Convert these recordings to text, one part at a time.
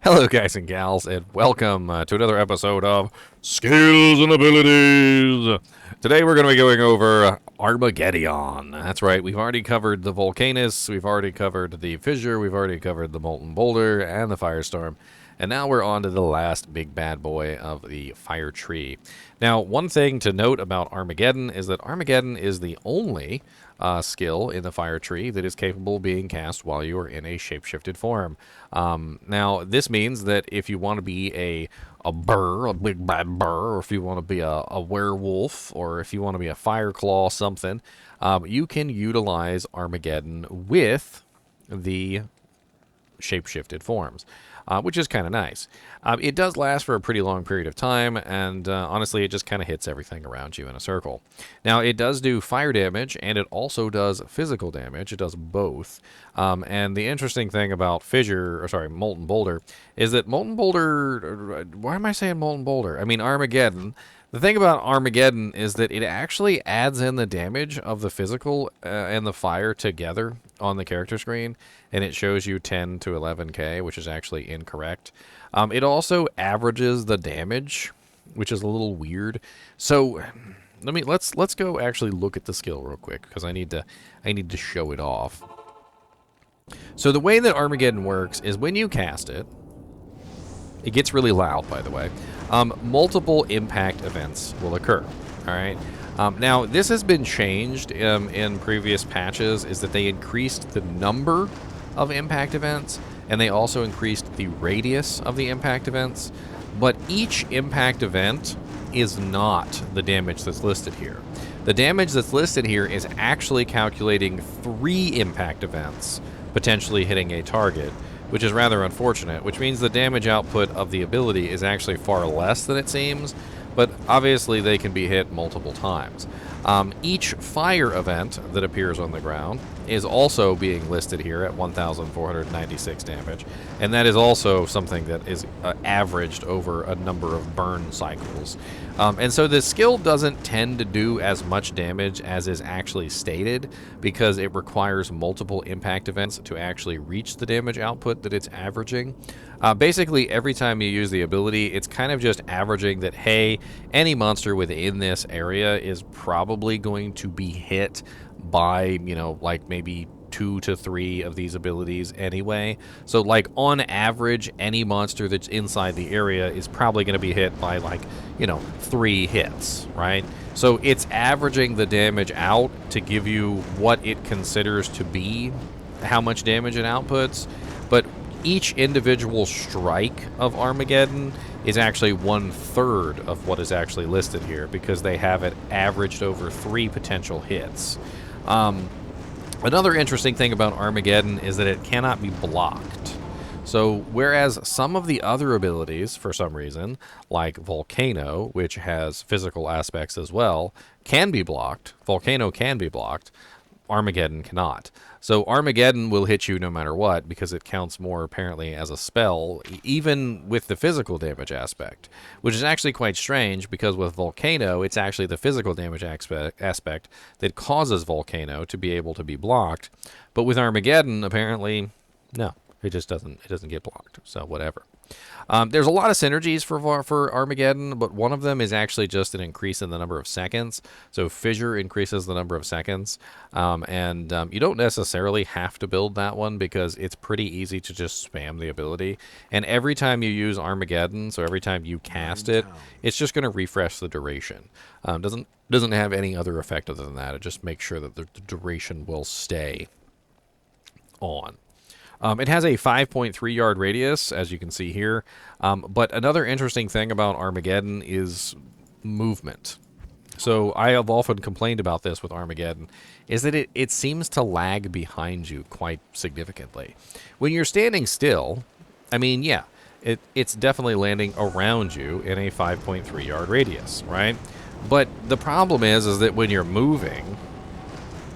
Hello, guys and gals, and welcome to another episode of Skills and Abilities. Today we're going to be going over Armageddon. That's right, we've already covered the Volcanus, we've already covered the Fissure, we've already covered the Molten Boulder and the Firestorm, and now we're on to the last big bad boy of the Fire Tree. Now, one thing to note about Armageddon is that Armageddon is the only skill in the Fire Tree that is capable of being cast while you are in a shapeshifted form. Now, this means that if you want to be a burr, a big bad burr, or if you want to be a werewolf, or if you want to be a fire claw, something, you can utilize Armageddon with the shapeshifted forms, which is kind of nice. It does last for a pretty long period of time, and honestly, it just kind of hits everything around you in a circle. Now, it does do fire damage, and it also does physical damage. It does both. And the interesting thing about Molten Boulder, is that Molten Boulder, why am I saying Molten Boulder? I mean Armageddon. The thing about Armageddon is that it actually adds in the damage of the physical and the fire together on the character screen, and it shows you 10 to 11k, which is actually incorrect. It also averages the damage, which is a little weird. So let's go actually look at the skill real quick, because I need to show it off. So the way that Armageddon works is when you cast it, it gets really loud, by the way. Multiple impact events will occur. All right. Now, this has been changed in previous patches, is that they increased the number of impact events, and they also increased the radius of the impact events. But each impact event is not the damage that's listed here. The damage that's listed here is actually calculating 3 impact events potentially hitting a target, which is rather unfortunate, which means the damage output of the ability is actually far less than it seems, but obviously they can be hit multiple times. Each fire event that appears on the ground is also being listed here at 1,496 damage, and that is also something that is averaged over a number of burn cycles. And so this skill doesn't tend to do as much damage as is actually stated, because it requires multiple impact events to actually reach the damage output that it's averaging. Basically, every time you use the ability, it's kind of just averaging that, hey, any monster within this area is probably going to be hit by, like maybe 2 to 3 of these abilities anyway. So, like, on average, any monster that's inside the area is probably going to be hit by, 3 hits, right? So it's averaging the damage out to give you what it considers to be how much damage it outputs, but each individual strike of Armageddon is actually 1/3 of what is actually listed here, because they have it averaged over 3 potential hits. Another interesting thing about Armageddon is that it cannot be blocked. So whereas some of the other abilities, for some reason, like Volcano, which has physical aspects as well, can be blocked, Volcano can be blocked, Armageddon cannot. So Armageddon will hit you no matter what, because it counts more apparently as a spell, even with the physical damage aspect, which is actually quite strange, because with Volcano, it's actually the physical damage aspect that causes Volcano to be able to be blocked. But with Armageddon, apparently, no, it just doesn't get blocked. So whatever. There's a lot of synergies for Armageddon, but one of them is actually just an increase in the number of seconds. So Fissure increases the number of seconds, and you don't necessarily have to build that one, because it's pretty easy to just spam the ability. And every time you use Armageddon, so every time you cast it, it's just going to refresh the duration. Doesn't have any other effect other than that. It just makes sure that the duration will stay on. It has a 5.3 yard radius, as you can see here. But another interesting thing about Armageddon is movement. So I have often complained about this with Armageddon, is that it seems to lag behind you quite significantly. When you're standing still, I mean, yeah, it's definitely landing around you in a 5.3 yard radius, right? But the problem is that when you're moving,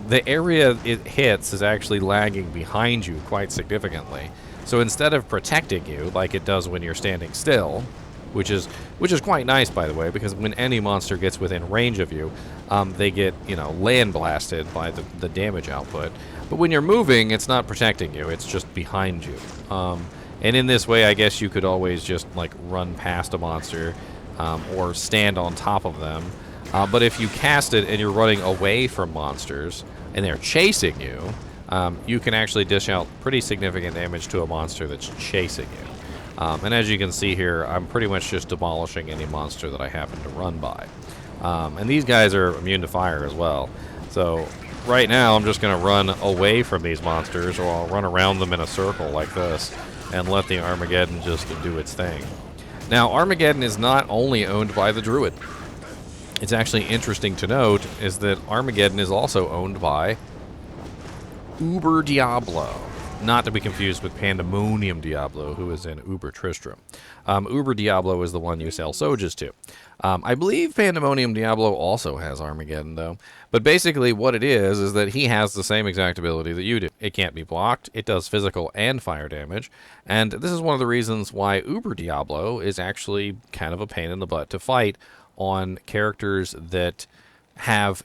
the area it hits is actually lagging behind you quite significantly. So instead of protecting you like it does when you're standing still, which is quite nice, by the way, because when any monster gets within range of you, they get, land blasted by the damage output. But when you're moving, it's not protecting you, it's just behind you. And in this way, I guess you could always just like run past a monster or stand on top of them. But if you cast it and you're running away from monsters and they're chasing you, you can actually dish out pretty significant damage to a monster that's chasing you. And as you can see here, I'm pretty much just demolishing any monster that I happen to run by. And these guys are immune to fire as well. So right now I'm just going to run away from these monsters, or I'll run around them in a circle like this and let the Armageddon just do its thing. Now, Armageddon is not only owned by the Druid. It's actually interesting to note is that Armageddon is also owned by Uber Diablo. Not to be confused with Pandemonium Diablo, who is in Uber Tristram. Uber Diablo is the one you sell Sojas to. I believe Pandemonium Diablo also has Armageddon, though. But basically what it is that he has the same exact ability that you do. It can't be blocked, it does physical and fire damage, and this is one of the reasons why Uber Diablo is actually kind of a pain in the butt to fight on characters that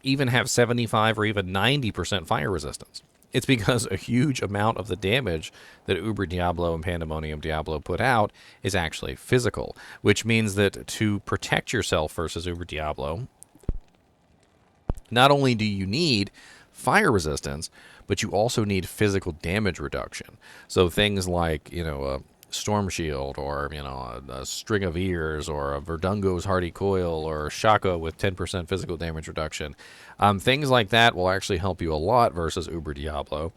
even have 75 or even 90% fire resistance. It's because a huge amount of the damage that Uber Diablo and Pandemonium Diablo put out is actually physical, which means that to protect yourself versus Uber Diablo, not only do you need fire resistance, but you also need physical damage reduction. So things like, a Storm Shield, or, a String of Ears, or a Verdungo's Hardy Coil, or Shako with 10% physical damage reduction. Things like that will actually help you a lot versus Uber Diablo,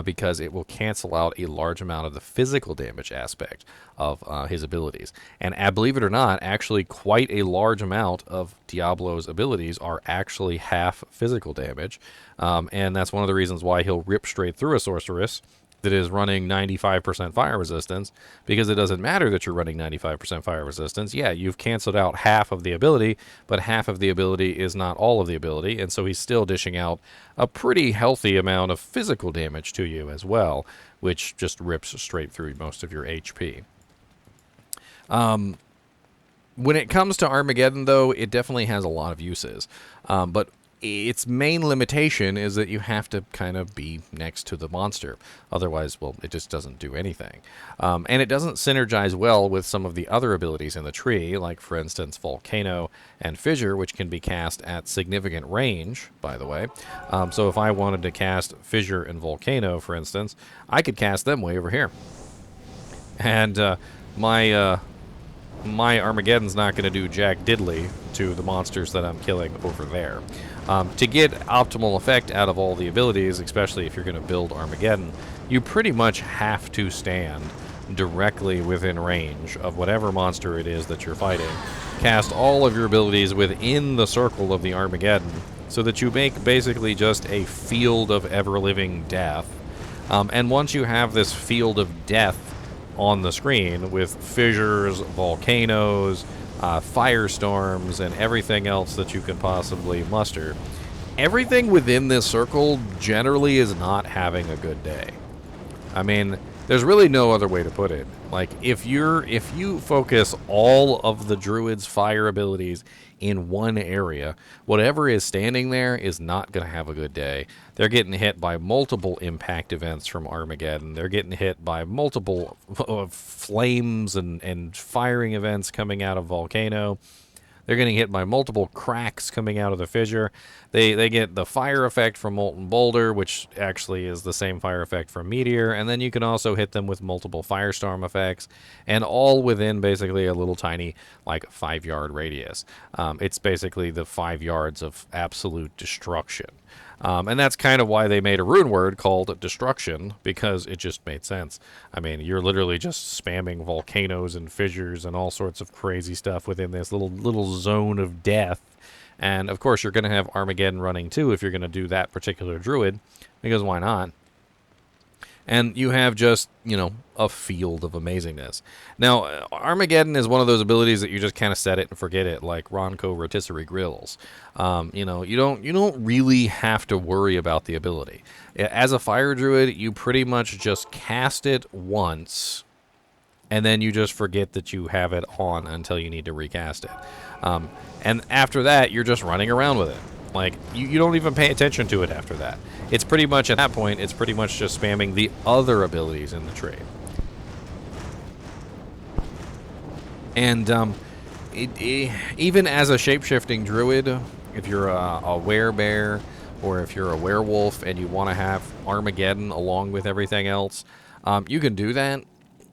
because it will cancel out a large amount of the physical damage aspect of his abilities. And believe it or not, actually quite a large amount of Diablo's abilities are actually half physical damage. And that's one of the reasons why he'll rip straight through a sorceress that is running 95% fire resistance, because it doesn't matter that you're running 95% fire resistance. Yeah, you've canceled out half of the ability, but half of the ability is not all of the ability, and so he's still dishing out a pretty healthy amount of physical damage to you as well, which just rips straight through most of your HP. When it comes to Armageddon, though, it definitely has a lot of uses, but its main limitation is that you have to kind of be next to the monster. Otherwise, well, it just doesn't do anything. And it doesn't synergize well with some of the other abilities in the tree, like, for instance, Volcano and Fissure, which can be cast at significant range, by the way. So if I wanted to cast Fissure and Volcano, for instance, I could cast them way over here. And my Armageddon's not going to do jack diddly to the monsters that I'm killing over there. To get optimal effect out of all the abilities, especially if you're going to build Armageddon, you pretty much have to stand directly within range of whatever monster it is that you're fighting. Cast all of your abilities within the circle of the Armageddon, so that you make basically just a field of ever-living death. And once you have this field of death on the screen with fissures, volcanoes, firestorms, and everything else that you can possibly muster, everything within this circle generally is not having a good day. I mean, there's really no other way to put it. Like, if you focus all of the Druid's fire abilities in one area, whatever is standing there is not going to have a good day. They're getting hit by multiple impact events from Armageddon. They're getting hit by multiple flames and firing events coming out of Volcano. They're getting hit by multiple cracks coming out of the fissure. They get the fire effect from Molten Boulder, which actually is the same fire effect from Meteor, and then you can also hit them with multiple firestorm effects, and all within basically a little tiny, like, 5-yard radius. It's basically the 5 yards of absolute destruction. And that's kind of why they made a rune word called Destruction, because it just made sense. I mean, you're literally just spamming volcanoes and fissures and all sorts of crazy stuff within this little zone of death. And, of course, you're going to have Armageddon running, too, if you're going to do that particular Druid, because why not? And you have just, a field of amazingness. Now, Armageddon is one of those abilities that you just kind of set it and forget it, like Ronco Rotisserie Grills. You don't really have to worry about the ability. As a Fire Druid, you pretty much just cast it once, and then you just forget that you have it on until you need to recast it. And after that, you're just running around with it. Like, you don't even pay attention to it after that. It's pretty much, at that point, it's pretty much just spamming the other abilities in the tree. And even as a shape-shifting druid, if you're a werebear or if you're a werewolf and you want to have Armageddon along with everything else, you can do that.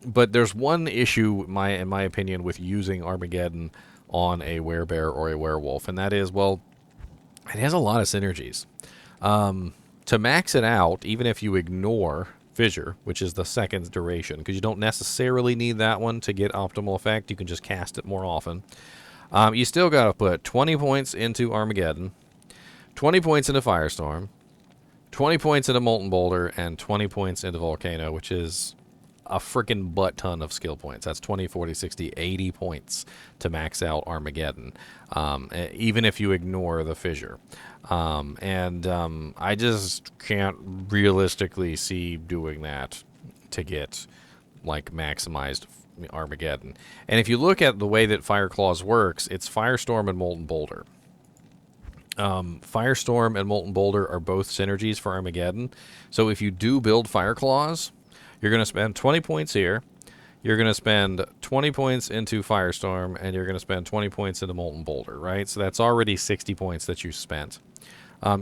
But there's one issue, in my opinion, with using Armageddon on a werebear or a werewolf, and that is, well, it has a lot of synergies. To max it out, even if you ignore Fissure, which is the second duration, because you don't necessarily need that one to get optimal effect, you can just cast it more often. You still got to put 20 points into Armageddon, 20 points into Firestorm, 20 points into Molten Boulder, and 20 points into Volcano, which is a freaking butt ton of skill points. That's 20, 40, 60, 80 points to max out Armageddon, even if you ignore the Fissure. I just can't realistically see doing that to get, like, maximized Armageddon. And if you look at the way that Fire Claws works, it's Firestorm and Molten Boulder. Firestorm and Molten Boulder are both synergies for Armageddon. So if you do build Fire Claws, you're going to spend 20 points here. You're going to spend 20 points into Firestorm, and you're going to spend 20 points into Molten Boulder, right? So that's already 60 points that you spent.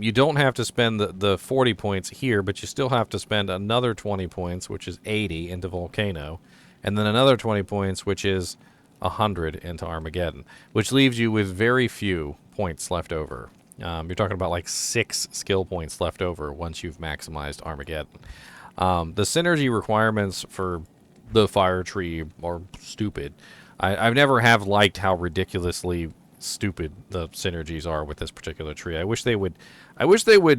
You don't have to spend the 40 points here, but you still have to spend another 20 points, which is 80, into Volcano, and then another 20 points, which is 100, into Armageddon, which leaves you with very few points left over. You're talking about like 6 skill points left over once you've maximized Armageddon. The synergy requirements for the fire tree are stupid. I've never have liked how ridiculously stupid the synergies are with this particular tree. I wish they would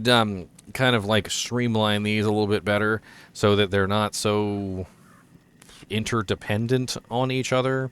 kind of like streamline these a little bit better so that they're not so interdependent on each other.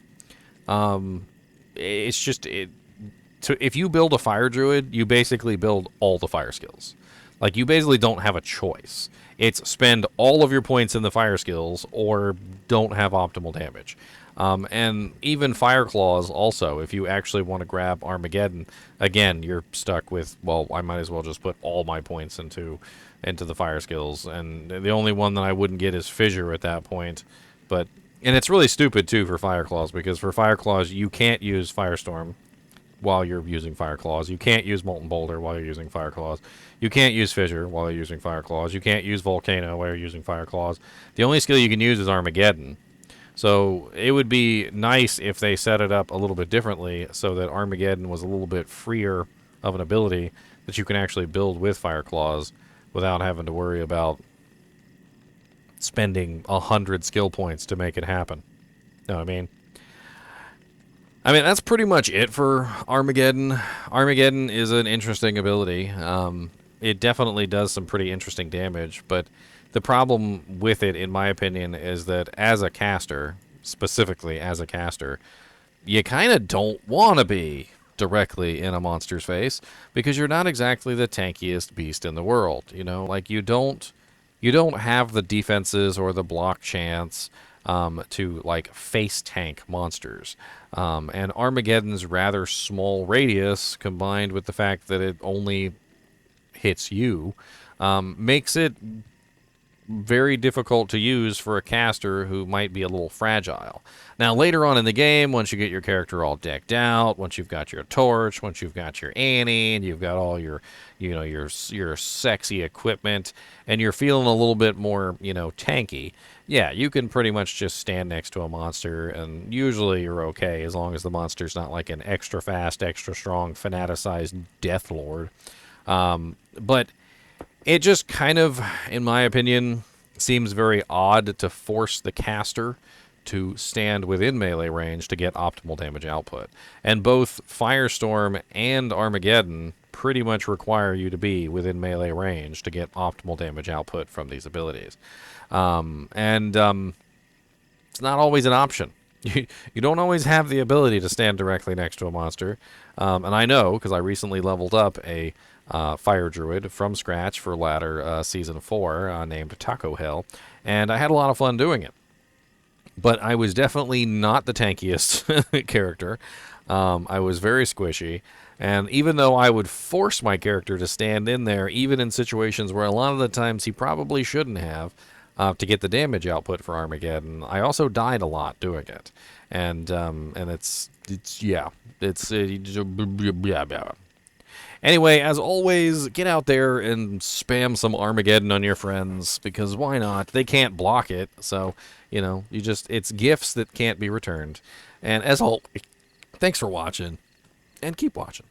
It's just if you build a fire druid, you basically build all the fire skills. Like, you basically don't have a choice. It's spend all of your points in the fire skills or don't have optimal damage. And even Fire Claws also, if you actually want to grab Armageddon, again, you're stuck with, well, I might as well just put all my points into the fire skills. And the only one that I wouldn't get is Fissure at that point. And it's really stupid, too, for Fire Claws, because for Fire Claws, you can't use Firestorm while you're using Fire Claws. You can't use Molten Boulder while you're using Fire Claws. You can't use Fissure while you're using Fire Claws. You can't use Volcano while you're using Fire Claws. The only skill you can use is Armageddon. So it would be nice if they set it up a little bit differently so that Armageddon was a little bit freer of an ability that you can actually build with Fire Claws without having to worry about spending 100 skill points to make it happen. Know what I mean? That's pretty much it for Armageddon. Armageddon is an interesting ability. It definitely does some pretty interesting damage, but the problem with it, in my opinion, is that as a caster, specifically as a caster, you kind of don't want to be directly in a monster's face because you're not exactly the tankiest beast in the world. You know, like you don't have the defenses or the block chance to like face tank monsters. And Armageddon's rather small radius, combined with the fact that it only hits you, makes it very difficult to use for a caster who might be a little fragile. Now, later on in the game, once you get your character all decked out, once you've got your torch, once you've got your Annie, and you've got all your, your sexy equipment, and you're feeling a little bit more, tanky, yeah, you can pretty much just stand next to a monster, and usually you're okay, as long as the monster's not like an extra fast, extra strong, fanaticized Death Lord. But it just kind of, in my opinion, seems very odd to force the caster to stand within melee range to get optimal damage output. And both Firestorm and Armageddon pretty much require you to be within melee range to get optimal damage output from these abilities. It's not always an option. You don't always have the ability to stand directly next to a monster. And I know, because I recently leveled up a Fire Druid from scratch for ladder Season 4 named Taco Hell, and I had a lot of fun doing it. But I was definitely not the tankiest character. I was very squishy, and even though I would force my character to stand in there, even in situations where a lot of the times he probably shouldn't have, to get the damage output for Armageddon. I also died a lot doing it, and yeah. Anyway, as always, get out there and spam some Armageddon on your friends, because why not? They can't block it, so, it's gifts that can't be returned. And as always, thanks for watching, and keep watching.